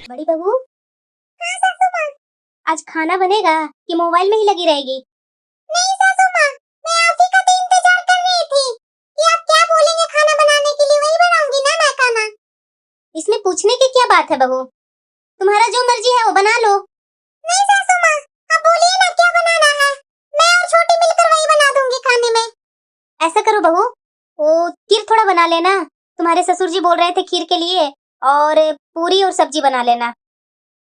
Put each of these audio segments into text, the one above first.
बड़ी बहू। हाँ सासू माँ। आज खाना बनेगा कि मोबाइल में ही लगी रहेगी? नहीं सासू माँ, मैं आप ही का तो इंतजार कर रही थी कि आप क्या बोलेंगे खाना बनाने के लिए, वही बनाऊंगी ना मैं खाना। इसमें पूछने की क्या बात है बहू, तुम्हारा जो मर्जी है वो बना लो। नहीं सासू माँ, आप बोलिए ना क्या बनाना है, मैं और छोटी मिलकर वही बना दूंगी खाने में। ऐसा करो बहू, वो खीर थोड़ा बना लेना, तुम्हारे ससुर जी बोल रहे थे खीर के लिए, और पूरी और सब्जी बना लेना।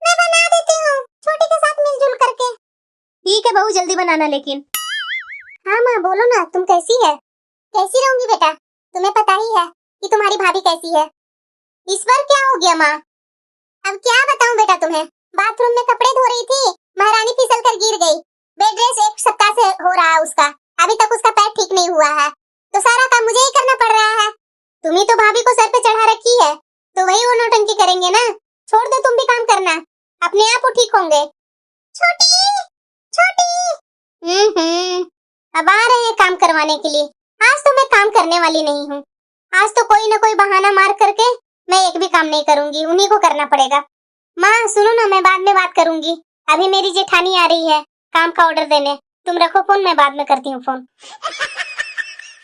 मैं बना देती हूँ छोटी के साथ मिलजुल करके। ठीक है बहू, जल्दी बनाना लेकिन। हाँ माँ बोलो ना, तुम कैसी है? कैसी रहूंगी बेटा, तुम्हें पता ही है कि तुम्हारी भाभी कैसी है। इस बार क्या हो गया माँ? अब क्या बताऊं बेटा तुम्हें, बाथरूम में कपड़े धो रही थी, महारानी फिसल कर गिर गई। बेड रेस्ट 1 सप्ताह से हो रहा है उसका, अभी तक उसका पैर ठीक नहीं हुआ है, तो सारा काम मुझे ही करना पड़ रहा है। तुम ही तो भाभी को सर पे चढ़ा रखी है, तो वही वो नौटंकी करेंगे ना। छोड़ दो तुम भी काम करना, अपने आप वो ठीक होंगे। छोटी छोटी। अब आ रहे हैं काम करवाने के लिए। आज तो मैं काम करने वाली नहीं हूँ, आज तो कोई ना कोई बहाना मार करके मैं एक भी काम नहीं करूंगी, उन्हीं को करना पड़ेगा। माँ सुनो ना, मैं बाद में बात करूंगी, अभी मेरी जेठानी आ रही है काम का ऑर्डर देने। तुम रखो फोन, मैं बाद में करती हूँ फोन।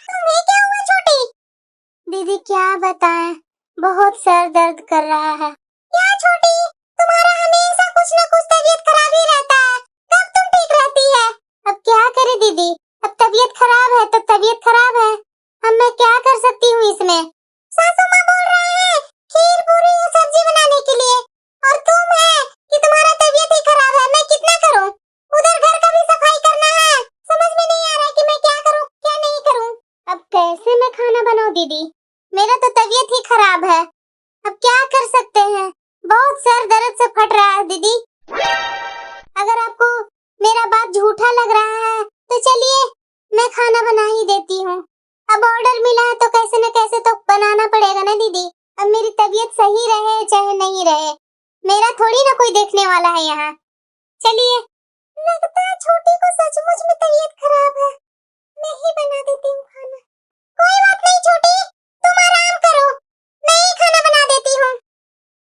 तुम्हें क्या हुआ छोटी? दीदी क्या बताएं, बहुत सर दर्द कर रहा है। क्या छोटी, तुम्हारा हमेशा कुछ न कुछ तबीयत खराब ही रहता है, कब तुम ठीक रहती है? अब क्या करे दीदी, अब तबीयत खराब है तो तबीयत खराब है, अब मैं क्या कर सकती हूँ इसमें। सासू माँ बोल रहे हैं खीर पूरी और सब्जी बनाने के लिए, और तुम है कि तुम्हारा तबीयत ही खराब है, मैं कितना करूँ? उधर घर का भी सफाई करना है, समझ में नहीं आ रहा कि मैं क्या करूँ क्या नहीं करूँ। अब कैसे मैं खाना बनाऊँ दीदी, मेरा तो तबीयत ही खराब है, अब क्या कर सकते हैं, बहुत सर दर्द से फट रहा है दीदी। अगर आपको मेरा बात झूठा लग रहा है तो चलिए मैं खाना बना ही देती हूँ, अब ऑर्डर मिला है तो कैसे न कैसे तो बनाना पड़ेगा ना दीदी। अब मेरी तबीयत सही रहे चाहे नहीं रहे, मेरा थोड़ी ना कोई देखने वाला है यहाँ। चलिए, लगता है छोटी को सचमुच में तबीयत खराब है, मैं ही बना देती हूँ खाना। कोई बात नहीं छोटी, तुम आराम करो, मैं ही खाना बना देती हूँ।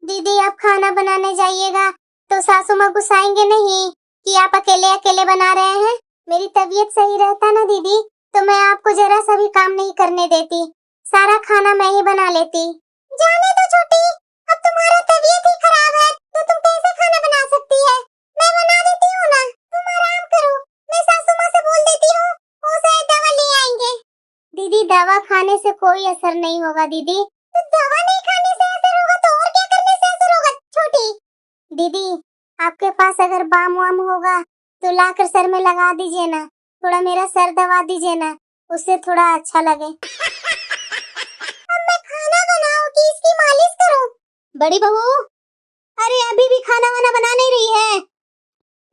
दीदी आप खाना बनाने जाइएगा तो सासू माँ गुस्साएंगे नहीं कि आप अकेले अकेले बना रहे हैं? मेरी तबीयत सही रहता ना दीदी तो मैं आपको जरा सा भी काम नहीं करने देती, सारा खाना मैं ही बना लेती। जाने दो छोटी, अब तुम्हारा तबीयत ही खराब है तो तुम कैसे खाना बना सकती है, मैं बना देती हूँ ना, तुम आराम करो, मैं सासू माँ से बोल देती हूँ, वो शायद दवा ले आएंगे। दीदी दवा खाने से कोई असर नहीं होगा दीदी। तो दवा नहीं खाने से असर होगा तो और क्या करने से असर होगा छोटी? दीदी आपके पास अगर बाम वाम होगा तो लाकर सर में लगा दीजिए ना, थोड़ा मेरा सर दबा दीजिए ना, उससे थोड़ा अच्छा लगे। अब मैं खाना बनाऊं कि इसकी मालिश करूं? बड़ी बहू, अरे अभी भी खाना वाना बना नहीं रही है?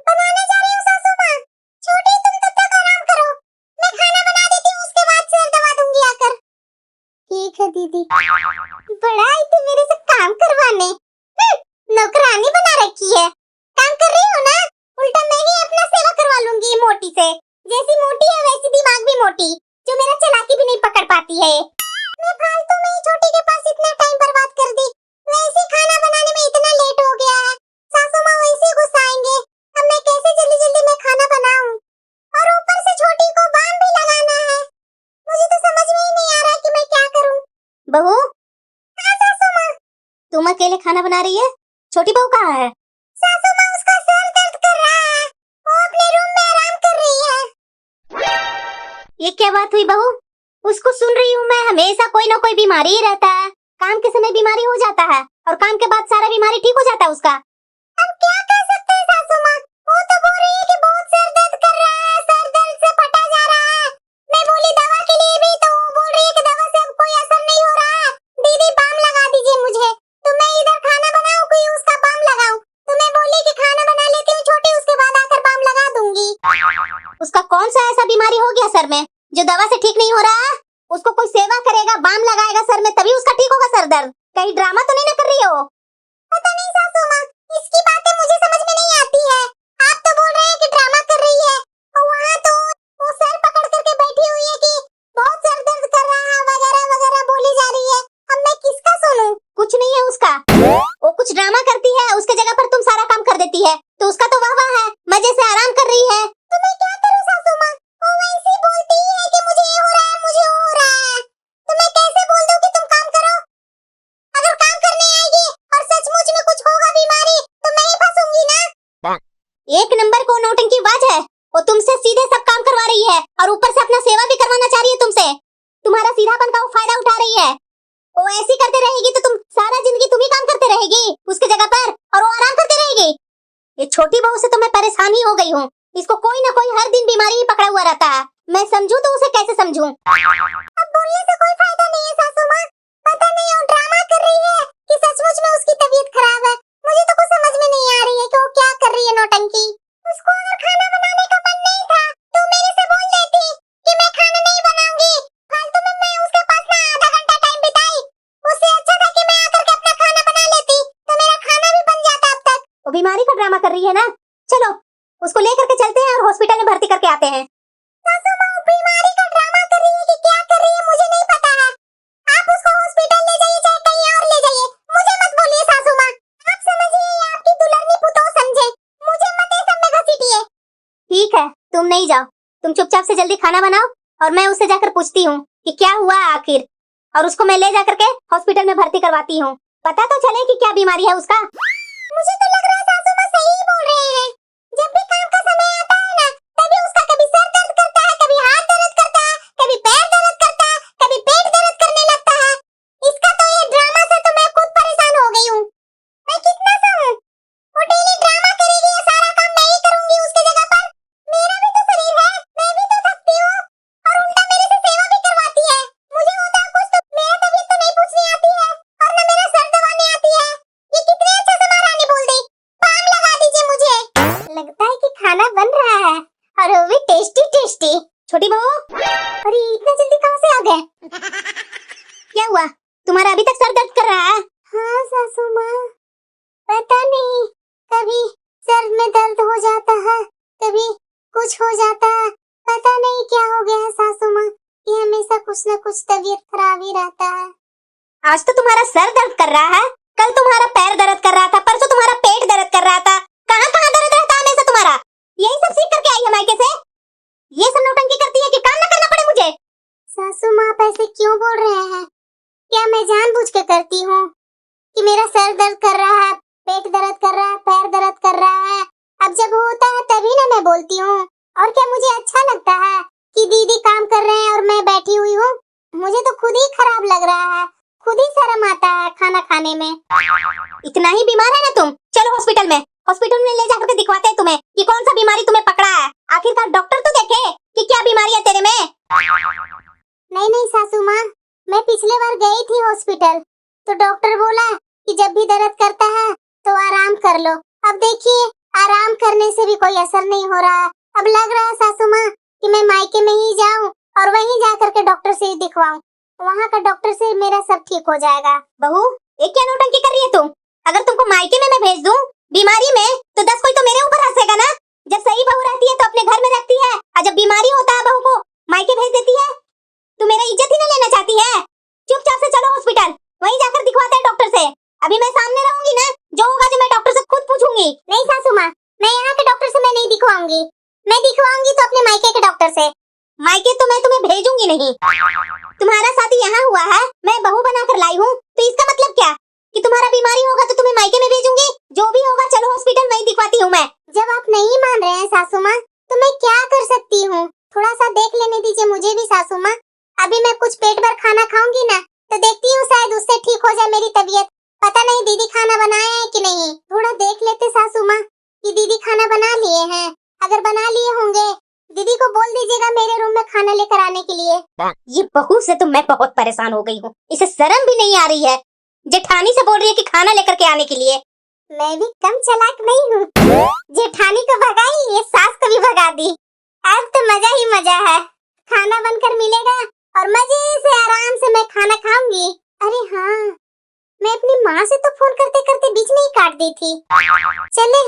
बनाने जा रही हूँ सासू माँ। छोटी तुम तब तक आराम करो, मैं खाना बना देती हूँ, उसके बाद सर दबा दूंगी आकर। ठीक है दीदी। बड़ा आई थी मेरे से काम करवाने, नौकरानी बना रखी है, काम कर रही हो ना, उल्टा मैं ही अपना सेवा करवा लूंगी मोटी से, जैसी मोटी है वैसी दिमाग भी मोटी, जो मेरा चालाकी भी नहीं पकड़ पाती है। मैं फालतू में ही छोटी के पास इतना टाइम बर्बाद कर दी, वैसे खाना बनाने में इतना लेट हो गया है, सासू माँ वैसे गुस्साएंगे, अब मैं कैसे जल्दी जल्दी मैं खाना बनाऊं, और ऊपर से छोटी को बाम भी लगाना है, मुझे तो समझ में ही नहीं आ रहा कि मैं क्या करूं। बहू। हाँ सासू माँ। तुम अकेले खाना बना रही है, छोटी बहू कहाँ है? सासू माँ उसका सर दर्द कर रहा है, वो अपने रूम में आराम कर रही है। ये क्या बात हुई बहू, उसको सुन रही हूँ मैं, हमेशा कोई ना कोई बीमारी ही रहता है, काम के समय बीमारी हो जाता है और काम के बाद सारा बीमारी ठीक हो जाता है उसका। अब क्या कर सकते हैं सासू माँ, वो तो बोल रही है कि बहुत सर दर्द कर रहा है, सर दर्द से फटा जा रहा है, मैं बोली दवा के लिए भी, तो वो बोल रही है कि दवा से अब कोई असर नहीं हो रहा है, दीदी बाम लगा दीजिए मुझे, तो मैं इधर खाना बनाऊं कोई उसका बाम लगाऊं, तो मैं बोली कि खाना बना लेती हूँ छोटी, उसके बाद आकर बाम लगा दूंगी। उसका कौन सा ऐसा बीमारी हो गया सर में जो दवा से ठीक नहीं हो रहा है? उसको कोई सेवा करेगा, बाम लगाएगा सर में, तभी उसका ठीक होगा सर दर्द, कहीं ड्रामा तो नहीं ना कर रही हो? पता नहीं सासू माँ, इसकी बातें मुझे समझ में नहीं आती है, आप तो बोल रहे हैं कि ड्रामा कर रही है, और वहाँ तो वो सर पकड़ करके बैठी हुई है कि बहुत सर दर्द कर रहा है वगैरह वगैरह बोली जा रही है, अब मैं किसका सुनूं? कुछ नहीं है उसका, वो कुछ ड्रामा करती है, उसके जगह पर तुम सारा काम कर देती है, तो उसका तो वाह है, मजे से आराम कर रही है। तो मैं क्या करूं सासू माँ? वो वैसे बोलती है कि मुझे ये हो रहा है, मुझे वो हो रहा है, तो मैं कैसे बोल दूं कि तुम काम करो? अगर काम करने आएगी और सचमुच में कुछ होगा बीमारी तो मैं ही फंसूंगी ना। एक नंबर को नौटंकीबाज है, वो तुमसे सीधे सब काम करवा रही है और ऊपर से अपना सेवा भी करवाना चाह रही है तुमसे। तुम्हारा सीधापन का वो फायदा उठा रही है। वो ऐसी करते रहेगी तो तुम सारा जिंदगी तुम ही काम करते रहेगी उसके जगह पर, और वो आराम करते रहेगी। ये छोटी बहू से तो मैं परेशान ही हो गई हूँ। इसको कोई ना कोई हर दिन बीमारी ही पकड़ा हुआ रहता है। मैं समझूं तो उसे कैसे समझूं? अब बोलने से कोई फायदा नहीं है सासू माँ। पता नहीं वो ड्रामा कर रही है कि सचमुच में उसकी तबीयत खराब है। मुझे तो कुछ समझ में नहीं आ रही है कि वो क्या कर रही है नौटंकी। उसको अगर खाना बनाने का मन नहीं था तो मेरे से बोल देती कि मैं खाना नहीं बनाऊंगी। फालतू में मैं उसके पास ना आधा घंटा टाइम बिताई। उससे अच्छा था कि मैं आकर के अपना खाना बना लेती, तो मेरा खाना भी बन जाता अब तक। वो बीमारी का ड्रामा कर रही है ना, चलो उसको लेकर के चलते हैं और हॉस्पिटल में भर्ती करके आते हैं। सासू माँ बीमारी का ड्रामा कर रही है कि क्या कर रही है मुझे नहीं पता है। आप उसको हॉस्पिटल ले जाइए चाहे कहीं और ले जाइए, मुझे मत बोलिए सासू माँ। आप समझिए ये आपकी दुल्हनी पुतोह समझे, मुझे मत ये सब में घसीटिए। ठीक है, तुम नहीं जाओ, तुम चुपचाप से जल्दी खाना बनाओ और मैं उससे जाकर पूछती हूँ कि क्या हुआ आखिर, और उसको मैं ले जाकर के हॉस्पिटल में भर्ती करवाती हूँ। पता तो चले कि क्या बीमारी है उसका। मुझे तो लग रहा है सासू माँ सही ही बोल रहे हैं। जब भी काम का समय आता है ना, तभी उसका कभी सर दर्द करता है, कभी हाथ दर्द करता है, कभी पैर दर्द करता है, कभी पेट दर्द करने लगता है। इसका तो ये ड्रामा से तो मैं खुद परेशान हो गई हूँ। मैं कितना सहूँ? वो डेली ड्रामा करेगी, ये सारा काम मैं ही करूंगी उसकी जगह पर। मेरा भी तो शरीर है, मैं भी तो थकती हूँ, और उल्टा मेरे से सेवा भी करवाती है। मुझे होता है कुछ तो मेरा तबीयत तो नहीं पूछनी आती है और न मेरा सर दबाने आती है। ये कितने अच्छा से महारानी बोल दी। पाम लगा दीजिए मुझे। लगता है कि खाना बन रहा है और वो भी टेस्टी टेस्टी। छोटी बहू, अरे इतना जल्दी कहाँ से आ गए? क्या हुआ, तुम्हारा अभी तक सर दर्द कर रहा है? हाँ सासू माँ, पता नहीं कभी सर में दर्द हो जाता है, कभी कुछ हो जाता है, पता नहीं क्या हो गया है सासू माँ। ये हमेशा कुछ न कुछ तबीयत खराब ही रहता है। आज तो तुम्हारा सर दर्द कर रहा है, कल तुम्हारा पैर दर्द कर रहा था, परसों तुम्हारा पेट दर्द कर रहा था। कहाँ कहाँ दर्द रहता है हमेशा तुम्हारा? यही सब सीख करके आई है मायके से? ये सब नौटंकी करती है कि काम न करना पड़े मुझे? सासू माँ आप ऐसे क्यों बोल रहे हैं? क्या मैं जानबूझ के करती हूँ कि मेरा सर दर्द कर रहा है, पेट दर्द कर रहा है, पैर दर्द कर रहा है? अब जब होता है तभी ना मैं बोलती हूँ। और क्या मुझे अच्छा लगता है कि दीदी काम कर रहे हैं और मैं बैठी हुई हूँ? मुझे तो खुद ही खराब लग रहा है, खुद ही शर्म आता है खाना खाने में। इतना ही बीमार है ना तुम? चलो हॉस्पिटल में ले जाकर के दिखवाते हैं तुम्हें कि कौन सा बीमारी तुम्हें पकड़ा है। आखिरकार डॉक्टर तो देखे कि क्या बीमारी है तेरे में। नहीं सासू माँ, मैं पिछले बार गई थी हॉस्पिटल, तो डॉक्टर बोला कि जब भी दर्द करता है तो आराम कर लो। अब देखिए आराम करने से भी कोई असर नहीं हो रहा है। अब लग रहा है सासू माँ कि मैं मायके में ही जाऊँ और वहीं जाकर के डॉक्टर से दिखवाऊं। वहाँ का डॉक्टर से मेरा सब ठीक हो जाएगा। बहू, ये क्या नौटंकी कर रही है तुम? अगर तुमको मायके में मैं भेज दूं बीमारी में, तो 10 कोई तो मेरे ऊपर हंसेगा ना। जब सही बहू रहती है तो अपने घर में रखती है, और जब बीमारी होता है बहू को मायके भेज देती है। तू मेरा इज्जत ही ना लेना चाहती है? चुपचाप से चलो हॉस्पिटल, वहीं जाकर दिखवाते हैं डॉक्टर से। अभी मैं सामने रहूंगी ना, जो होगा जो मैं डॉक्टर से खुद पूछूंगी। नहीं सासू माँ, मैं यहाँ के डॉक्टर से मैं नहीं दिखवाऊंगी। मैं दिखवाऊंगी तो अपने मायके के डॉक्टर से। मायके तो मैं तुम्हें भेजूंगी नहीं। तुम्हारा शादी यहाँ हुआ है, मैं बहू बनाकर लाई हूँ, तो इसका मतलब क्या कि तुम्हारा बीमारी होगा तो तुम्हें मायके में भेजूंगी? जो भी होगा चलो हॉस्पिटल, वहीं दिखवाती हूँ मैं। जब आप नहीं मान रहे हैं सासू माँ, तो मैं क्या कर सकती हूँ? थोड़ा सा देख लेने दीजिए मुझे भी सासू माँ। अभी मैं कुछ पेट भर खाना खाऊंगी ना, तो देखती हूँ शायद उससे ठीक हो जाए मेरी तबीयत। पता नहीं दीदी खाना बनाया है कि नहीं, थोड़ा देख लेते सासू माँ कि दीदी खाना बना लिए हैं। अगर बना लिए होंगे, दीदी को बोल दीजिएगा मेरे रूम में खाना लेकर आने के लिए। ये बहू से तो मैं बहुत परेशान हो गई हूँ, इसे शर्म भी नहीं आ रही है। जेठानी से बोल रही है कि खाना लेकर के आने के लिए। मैं भी कम चालाक नहीं हूँ। जेठानी को भगाई, ये सास को भी भगा दी। अब तो मजा ही मजा है, खाना बनकर मिलेगा और मजे से आराम से मैं खाना खाऊंगी। अरे हाँ, मैं अपनी माँ से तो फोन करते करते बीच में ही काट दी थी। चले,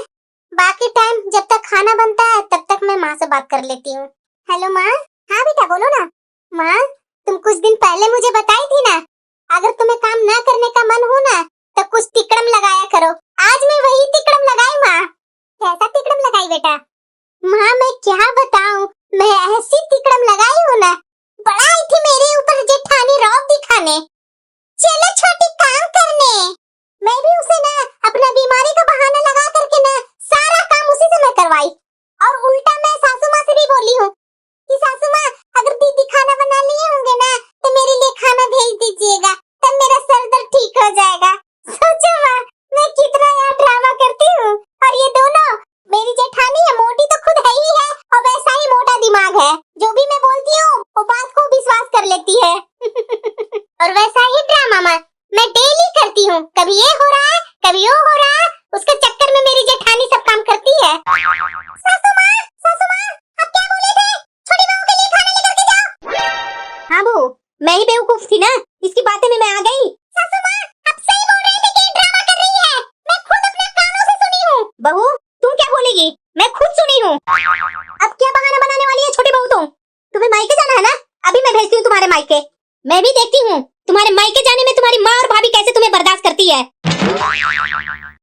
बाकी टाइम जब तक खाना बनता है तब तक मैं माँ से बात कर लेती हूँ। हेलो माँ। हाँ बेटा बोलो ना। माँ, तुम कुछ दिन पहले मुझे बताई थी ना, अगर तुम्हें काम ना करने का मन हो ना तो कुछ तिकड़म लगाया करो। कैसा तिकड़म लगाई बेटा? माँ मैं क्या बताऊं, मैं ऐसी तिकड़म लगाई हूँ ना, बड़ा आई थी मेरे ऊपर जेठानी रौब दिखाने। चलो छोटी काम करने। मैं भी उसे ना अपना बीमारी का बहाना लगा करके ना सारा काम उसी से मैं करवाई, और उल्टा मैं सासू माँ से भी बोली हूँ कि सासू माँ अगर दीदी खाना बना लिए होंगे ना तो मेरे लिए खाना भेज दीजिएगा, तब मेरा सर दर्द ठीक हो जाएगा। सोचो माँ मैं कितना यहाँ ड्रामा करती हूँ, और ये दोनों, मेरी जेठानी है मोटी तो खुद है ही है, और वैसा ही मोटा दिमाग है, जो भी मैं बोलती हूँ वो बात को विश्वास कर लेती है। और वैसा ही ड्रामा मैं डेली करती हूँ, कभी ये हो रहा है कभी वो हो रहा है, उसके चक्कर में मेरी जेठानी सब काम करती है। सासू माँ आप क्या बोले थे? छोटी बहू के लिए खाना लेकर के जाओ। हाँ बहू, मैं ही बेवकूफ थी ना, इसकी बातें में मैं आ गई। सासू माँ आप सही बोल रहे थे कि ये ड्रामा कर रही है, मैं खुद अपने कानों से सुनी हूँ। बहू तुम क्या बोलेगी, मैं खुद सुनी हूँ। अब क्या बहाना बनाने वाली है छोटी बहू? तुम्हें मायके जाना है ना, अभी मैं भेजती हूँ तुम्हारे मायके। मैं भी देखती हूँ तुम्हारे मायके जाने में तुम्हारी माँ और भाभी कैसे तुम्हें बर्दाश्त करती है।